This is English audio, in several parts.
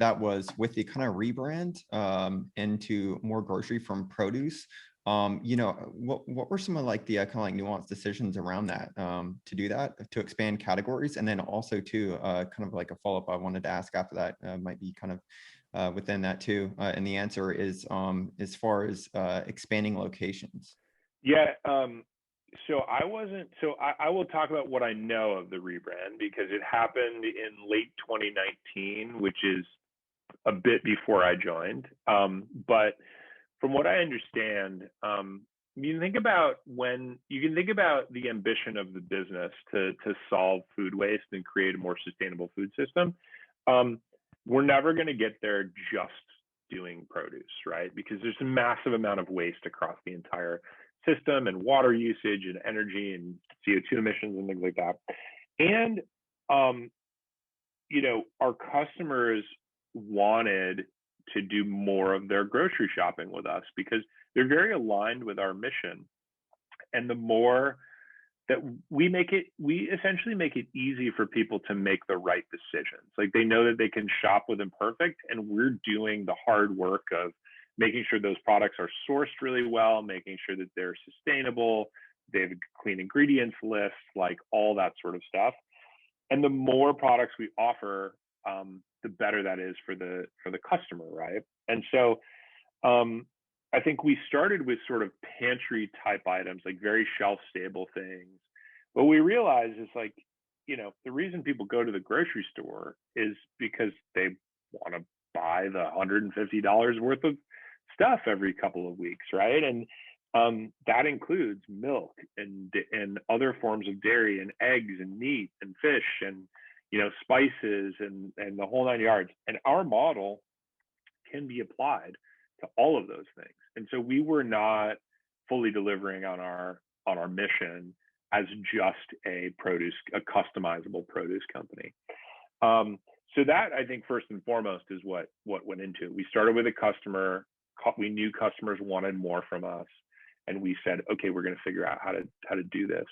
that was with the kind of rebrand into more grocery from produce. What were some of like the kind of like nuanced decisions around that to do that, to expand categories? And then also to kind of like a follow-up I wanted to ask after that might be kind of within that too. And the answer is as far as expanding locations. Yeah. I will talk about what I know of the rebrand because it happened in late 2019, which is a bit before I joined. But from what I understand, you can think about the ambition of the business to solve food waste and create a more sustainable food system. We're never going to get there just doing produce, right? Because there's a massive amount of waste across the entire system, and water usage and energy and CO2 emissions and things like that. And our customers wanted to do more of their grocery shopping with us because they're very aligned with our mission. And the more that we essentially make it easy for people to make the right decisions. Like they know that they can shop with Imperfect, and we're doing the hard work of making sure those products are sourced really well, making sure that they're sustainable, they have a clean ingredients list, like all that sort of stuff. And the more products we offer, the better that is for the customer, right? And so I think we started with sort of pantry type items, like very shelf stable things. What we realized is like, the reason people go to the grocery store is because they want to buy the $150 worth of stuff every couple of weeks, right? And that includes milk and other forms of dairy and eggs and meat and fish and spices and the whole nine yards. And our model can be applied to all of those things. And so we were not fully delivering on our mission as just a customizable produce company. So that, I think, first and foremost is what went into it. We started with a customer. We knew customers wanted more from us, and we said, okay, we're going to figure out how to do this.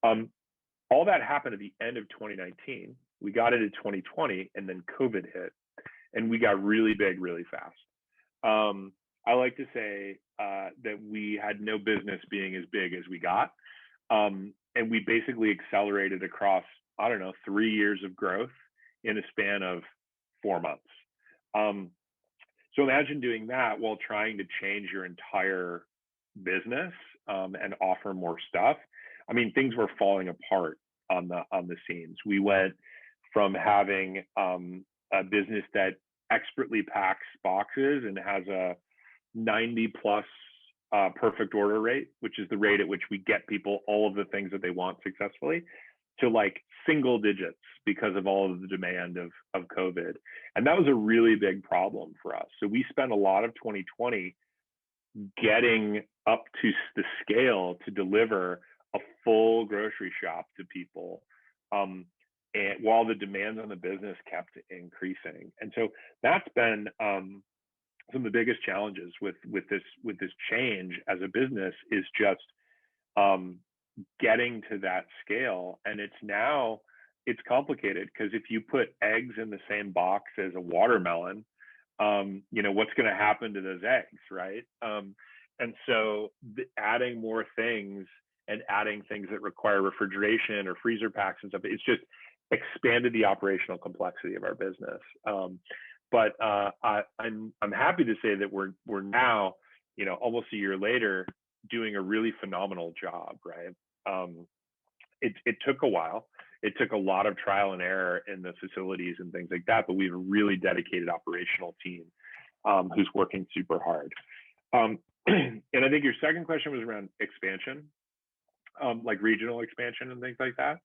All that happened at the end of 2019. We got into 2020, and then COVID hit, and we got really big really fast. I like to say that we had no business being as big as we got, and we basically accelerated across, 3 years of growth in a span of 4 months. So imagine doing that while trying to change your entire business and offer more stuff. I mean, things were falling apart on the scenes. We went from having a business that expertly packs boxes and has a 90+ perfect order rate, which is the rate at which we get people all of the things that they want successfully, to like single digits because of all of the demand of COVID. And that was a really big problem for us. So we spent a lot of 2020 getting up to the scale to deliver a full grocery shop to people, and while the demands on the business kept increasing. And so that's been some of the biggest challenges with this change as a business, is just getting to that scale. And it's complicated because if you put eggs in the same box as a watermelon, what's going to happen to those eggs, right? And so adding more things and adding things that require refrigeration or freezer packs and stuff, it's just expanded the operational complexity of our business. But I'm happy to say that we're now, almost a year later, doing a really phenomenal job, right? It took a while. It took a lot of trial and error in the facilities and things like that, but we have a really dedicated operational team who's working super hard. And I think your second question was around expansion, like regional expansion and things like that.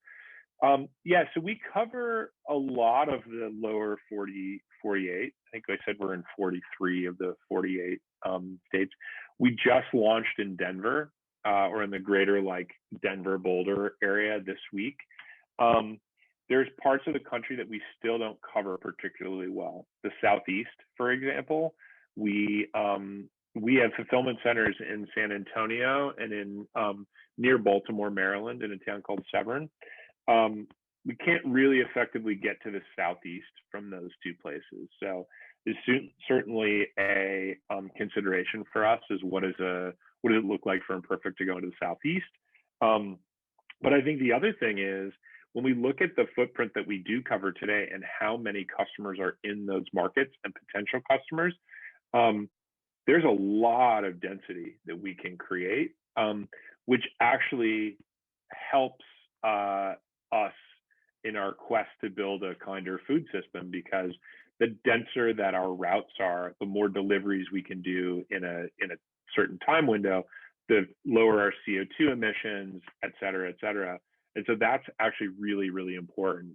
So we cover a lot of the lower 48. I think I said we're in 43 of the 48 states. We just launched in Denver, or in the greater like Denver, Boulder area this week. There's parts of the country that we still don't cover particularly well. The Southeast, for example, we have fulfillment centers in San Antonio and in near Baltimore, Maryland, in a town called Severn. we can't really effectively get to the southeast from those two places. So it's certainly a consideration for us is what does it look like for Imperfect to go into the southeast. Um, but I think the other thing is when we look at the footprint that we do cover today and how many customers are in those markets and potential customers, um, there's a lot of density that we can create, which actually helps us in our quest to build a kinder food system because the denser that our routes are, the more deliveries we can do in a certain time window, the lower our CO2 emissions, et cetera, et cetera. And so that's actually really, really important.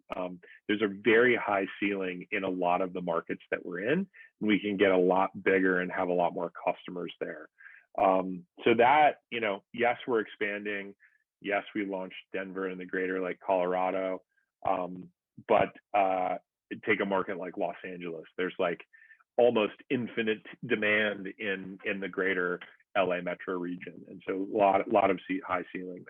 There's a very high ceiling in a lot of the markets that we're in. And we can get a lot bigger and have a lot more customers there. So that, yes, we're expanding. Yes, we launched Denver and the greater like Colorado. But take a market like Los Angeles. There's like almost infinite demand in the greater LA metro region. And so a lot of high ceiling